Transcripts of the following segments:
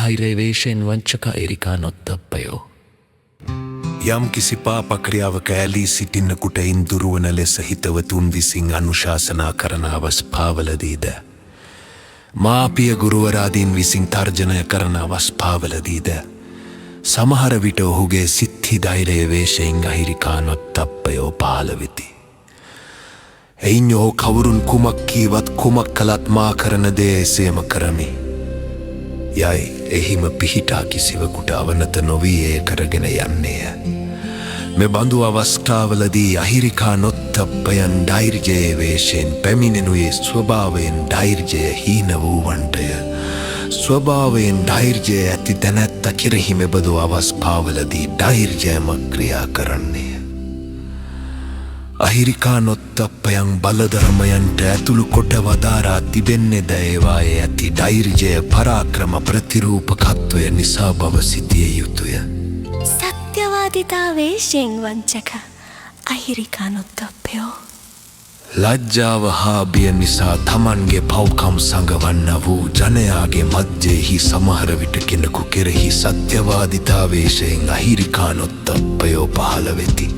ධෛර්ය වේශයෙන් වංචක එරිකා නොත්තප්පයෝ. යම් කිසි පාපක්‍රියාවක ඇලී සිටින්නකුට ඉන්දුරුවන ලෙස හිතවතුන් විසින් අනුශාසනා කරන අවස්ථාවලදීද මාපිය ගුරුවරාදීන් විසින් තර්ජනය කරන අවස්ථාවලදීද සමහර විට ඔහුගේ සිත්හි ධෛර්ය වේශයෙන් අහිරිකා නොත්තප්පයෝ පහළ වෙති. එයින් ඔහු කවුරුන් කුමක් කීවත් කුමක් කළත් මා කරන දේ එසේම කරමි යයි එහිම පිහිටා කිසිවකුට අවනත නොවී එය කරගෙන යන්නේය. මෙබඳු අවස්ථාවලදී අහිරිකා නොත්තප්පයන් ධෛර්යයේ වේශයෙන් පැමිණෙනුයේ ස්වභාවයෙන් ධෛර්යය හීන වූවන්ටය. ස්වභාවයෙන් ධෛර්යය ඇති තැනැත්ත කෙරෙහි මෙබඳු අවස්ථාවලදී ධෛර්යයම ක්‍රියා කරන්නේය. අහිරිකා නොත්තප්පයන් බලධර්මයන්ට ඇතුළු කොට වදාරා තිබෙන්නේද ඒවායේ ඇති ධෛර්යය පරාක්‍රම ප්‍රතිරූපකත්වය නිසා බව සිතිය යුතුය. සත්‍යවාදිතාවේශයෙන් වංචක අහිරිකා නොත්තප්පයෝ. ලජ්ජාව හා බිය නිසා තමන්ගේ පව්කම් සඟවන්න වූ ජනයාගේ මධ්‍යයෙහි සමහර විට කෙනෙකු කෙරෙහි සත්‍යවාදිතාවේශයෙන් අහිරිකා නොත්තප්පයෝ පහළ වෙති.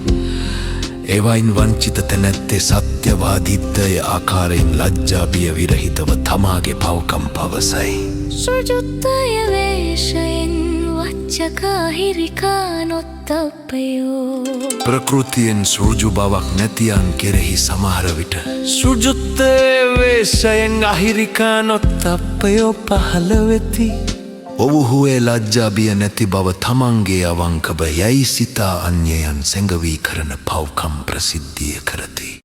එවයින් වංචිත තැනැත්තේ සත්‍යවාදිත්වය ආකාරයෙන් ලජ්ජාබිය විරහිතව තමාගේ පව්කම් පවසයි. සෘජුත්තය වේශයෙන් වච්චක අහිරිකා නොත්තප්පයෝ. ප්‍රකෘතියෙන් සෘජු බවක් නැතියන් කෙරෙහි සමහර විට සෘජුත්තය වේශයෙන් අහිරිකා නොත්තප්පයෝ පහළ වෙති. ඔවුහු ඒ ලජ්ජාබිය නැති බව තමන්ගේ අවංකව යයි සිතා අන්‍යයන් සැඟවී කරන පව්කම් ප්‍රසිද්ධිය කරති.